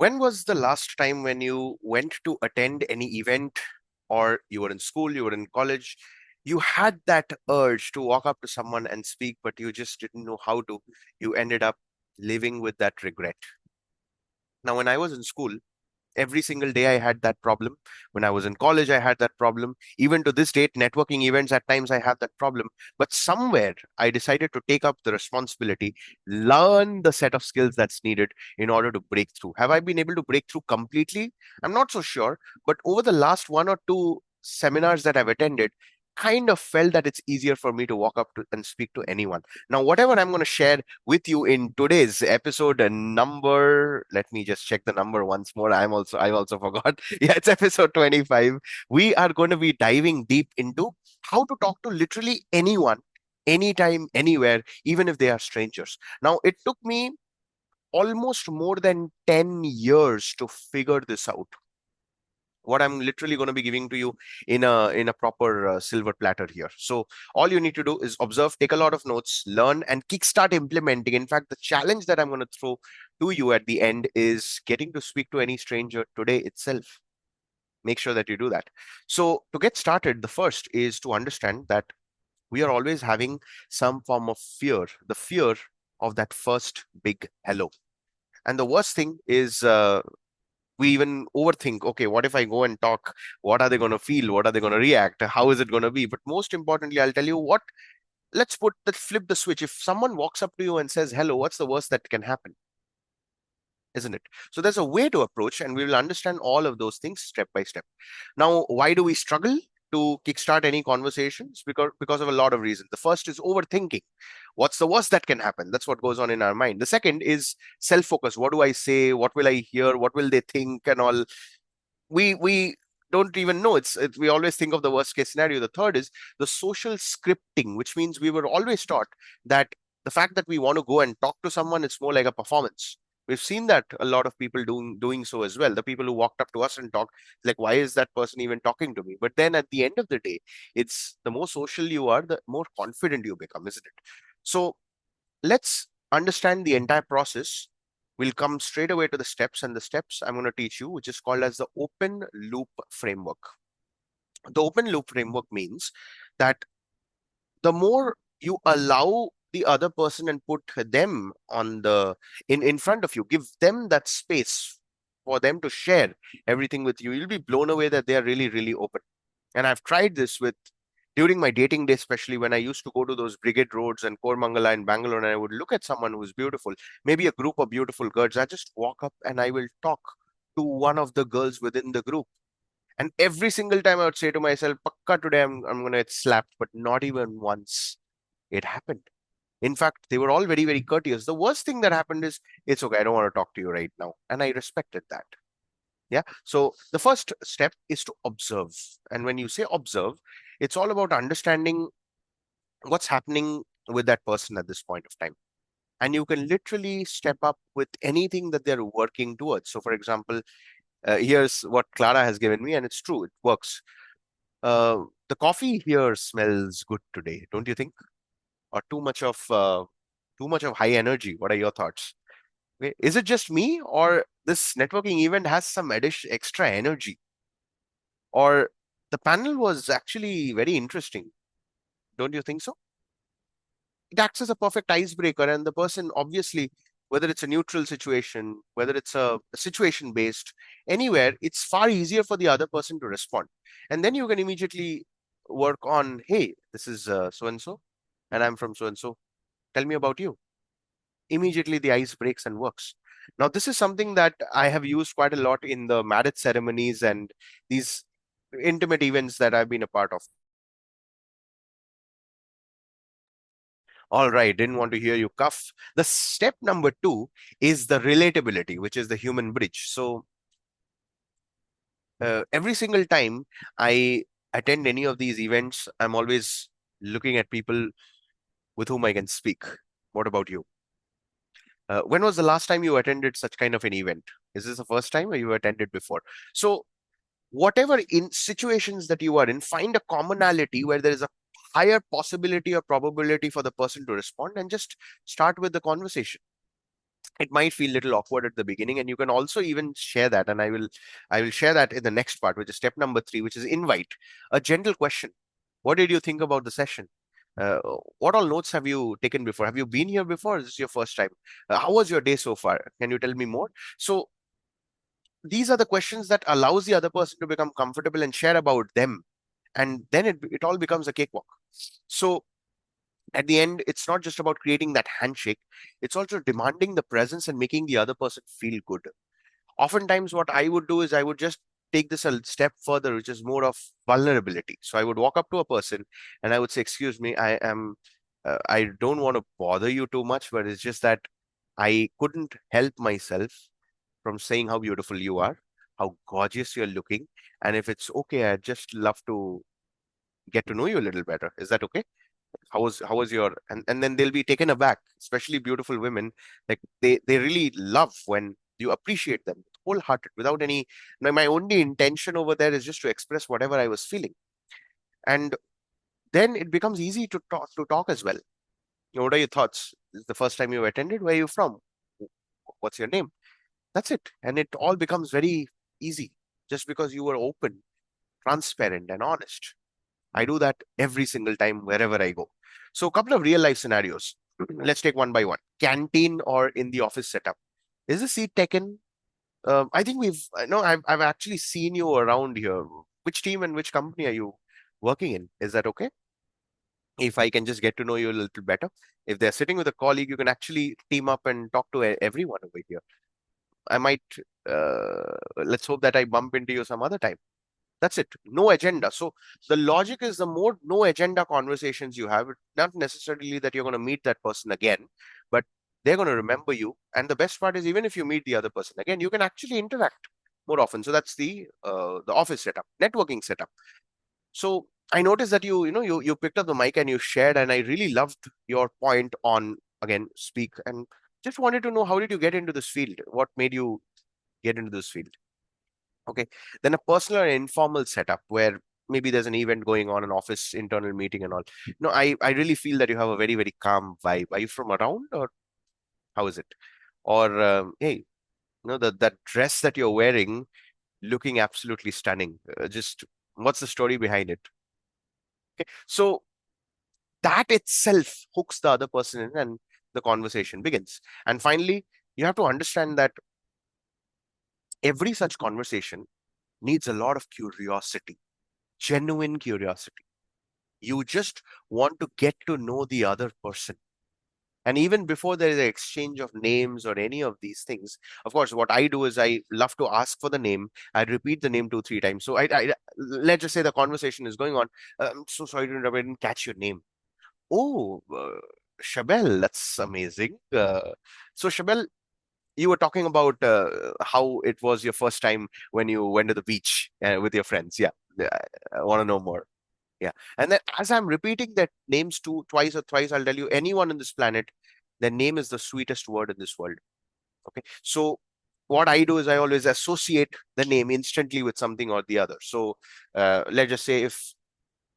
When was the last time when you went to attend any event, or you were in school, you were in college, you had that urge to walk up to someone and speak, but you just didn't know how to? You ended up living with that regret. Now, when I was in school, every single day I had that problem. When I was in college, I had that problem. Even to this date, networking events, at times I have that problem. But somewhere I decided to take up the responsibility, learn the set of skills that's needed in order to break through. Have I been able to break through completely? I'm not so sure. But over the last one or two seminars that I've attended, kind of felt that it's easier for me to walk up to and speak to anyone. Now, whatever I'm going to share with you in today's episode and number, let me just check the number once more. I also forgot. Yeah, it's episode 25. We are going to be diving deep into how to talk to literally anyone, anytime, anywhere, even if they are strangers. Now, it took me almost more than 10 years to figure this out. What I'm literally going to be giving to you in a proper silver platter here. So all you need to do is observe, take a lot of notes, learn, and kickstart implementing. In fact, the challenge that I'm going to throw to you at the end is getting to speak to any stranger today itself. Make sure that you do that. So to get started, the first is to understand that we are always having some form of fear, the fear of that first big hello. And the worst thing is, we even overthink, okay, what if I go and talk? What are they going to feel? What are they going to react? How is it going to be? But most importantly, I'll tell you what, let's flip the switch. If someone walks up to you and says hello, what's the worst that can happen? Isn't it? So there's a way to approach, and we will understand all of those things step by step. Now, why do we struggle to kickstart any conversations? Because of a lot of reasons. The first is overthinking. What's the worst that can happen? That's what goes on in our mind. The second is self-focus. What do I say? What will I hear? What will they think? And all. We don't even know. We always think of the worst case scenario. The third is the social scripting, which means we were always taught that the fact that we want to go and talk to someone, it's more like a performance. We've seen that a lot of people doing so as well. The people who walked up to us and talked, like, why is that person even talking to me? But then at the end of the day, it's the more social you are, the more confident you become, isn't it? So let's understand the entire process. We'll come straight away to the steps, and the steps I'm going to teach you, which is called as the open loop framework. The open loop framework means that the more you allow the other person and put them on the in front of you, give them that space for them to share everything with you, you'll be blown away that they are really, really open. And I've tried this with during my dating days, especially when I used to go to those Brigade Roads and Kormangala in Bangalore, and I would look at someone who's beautiful, maybe a group of beautiful girls. I just walk up and I will talk to one of the girls within the group. And every single time I would say to myself, Pakka today I'm going to get slapped, but not even once it happened. In fact, they were all very, very courteous. The worst thing that happened is, it's okay, I don't want to talk to you right now. And I respected that. Yeah. So the first step is to observe. And when you say observe, it's all about understanding what's happening with that person at this point of time. And you can literally step up with anything that they're working towards. So, for example, here's what Clara has given me, and it's true, it works. The coffee here smells good today, don't you think? Or too much of high energy? What are your thoughts? Okay. Is it just me, or this networking event has some extra energy? Or the panel was actually very interesting. Don't you think so? It acts as a perfect icebreaker, and the person, obviously, whether it's a neutral situation, whether it's a situation based, anywhere, it's far easier for the other person to respond. And then you can immediately work on, hey, this is so and so, and I'm from so and so. Tell me about you. Immediately the ice breaks and works. Now, this is something that I have used quite a lot in the marriage ceremonies and these intimate events that I've been a part of. All right, didn't want to hear you cough. The step number two is the relatability, which is the human bridge. So every single time I attend any of these events, I'm always looking at people with whom I can speak. What about you? When was the last time you attended such kind of an event? Is this the first time, or you attended before? So whatever in situations that you are in, find a commonality where there is a higher possibility or probability for the person to respond, and just start with the conversation. It might feel a little awkward at the beginning, and you can also even share that, and I will share that in the next part, which is step number 3, which is invite a gentle question. What did you think about the session? uh, what all notes have you taken before? Have you been here before? Is this your first time? How was your day so far? Can you tell me more? So these are the questions that allows the other person to become comfortable and share about them, and then it all becomes a cakewalk. So at the end, it's not just about creating that handshake, it's also demanding the presence and making the other person feel good. Oftentimes what I would do is I would just take this a step further, which is more of vulnerability. So I would walk up to a person and I would say, excuse me, I don't want to bother you too much, but it's just that I couldn't help myself from saying how beautiful you are, how gorgeous you're looking, and if it's okay, I'd just love to get to know you a little better. Is that okay? How was your, and then they'll be taken aback, especially beautiful women. Like they really love when you appreciate them wholehearted without any, my only intention over there is just to express whatever I was feeling. And then it becomes easy to talk as well. What are your thoughts? This is the first time you attended. Where are you from? What's your name? That's it. And it all becomes very easy just because you were open, transparent, and honest. I do that every single time wherever I go. So, a couple of real life scenarios. Let's take one by one. Canteen or in the office setup. Is the seat taken? I think I know I've actually seen you around here. Which team and which company are you working in? Is that okay? If I can just get to know you a little better. If they're sitting with a colleague, you can actually team up and talk to everyone over here. I might, let's hope that I bump into you some other time. That's it. No agenda. So the logic is the more no agenda conversations you have, not necessarily that you're going to meet that person again, but they're going to remember you. And the best part is even if you meet the other person again, you can actually interact more often. So that's the office setup, networking setup. So I noticed that you picked up the mic and you shared, and I really loved your point on again speak, and just wanted to know, how did you get into this field? What made you get into this field? Okay. Then a personal and informal setup where maybe there's an event going on, an office internal meeting and all. No, I really feel that you have a very, very calm vibe. Are you from around, or how is it? Or hey, that dress that you're wearing, looking absolutely stunning. Just what's the story behind it? Okay. So that itself hooks the other person in, and the conversation begins. And finally, you have to understand that every such conversation needs a lot of curiosity, genuine curiosity. You just want to get to know the other person. And even before there is an exchange of names or any of these things, of course, what I do is I love to ask for the name. I repeat the name 2, 3 times. So let's just say the conversation is going on. I'm so sorry to interrupt. I didn't catch your name. Oh, Shabelle, that's amazing. So Shabelle, you were talking about how it was your first time when you went to the beach with your friends. Yeah, I want to know more. Yeah. And then as I'm repeating that names twice or thrice, I'll tell you, anyone on this planet, their name is the sweetest word in this world. Okay. So what I do is I always associate the name instantly with something or the other. So let's just say if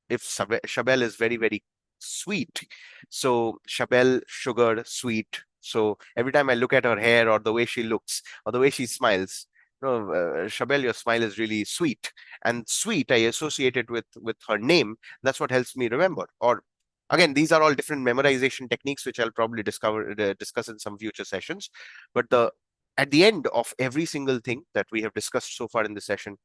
Chabelle is very, very sweet. So Chabelle, sugar, sweet. So every time I look at her hair or the way she looks or the way she smiles, no, Chabelle, your smile is really sweet. And sweet, I associate it with her name. That's what helps me remember. Or again, these are all different memorization techniques, which I'll probably discuss in some future sessions. But the at the end of every single thing that we have discussed so far in the session,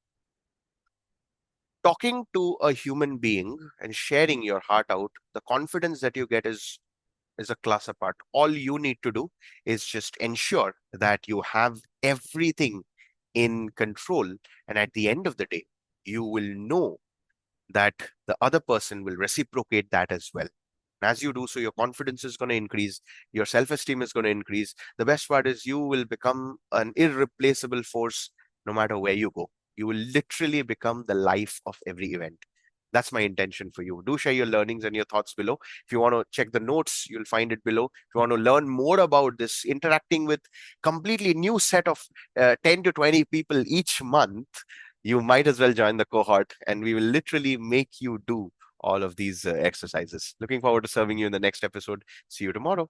talking to a human being and sharing your heart out, the confidence that you get is a class apart. All you need to do is just ensure that you have everything in control, and at the end of the day, you will know that the other person will reciprocate that as well. As you do so, your confidence is going to increase, your self-esteem is going to increase. The best part is you will become an irreplaceable force no matter where you go. You will literally become the life of every event. That's my intention for you. Do share your learnings and your thoughts below. If you want to check the notes, you'll find it below. If you want to learn more about this, interacting with completely new set of 10 to 20 people each month, you might as well join the cohort, and we will literally make you do all of these exercises. Looking forward to serving you in the next episode. See you tomorrow.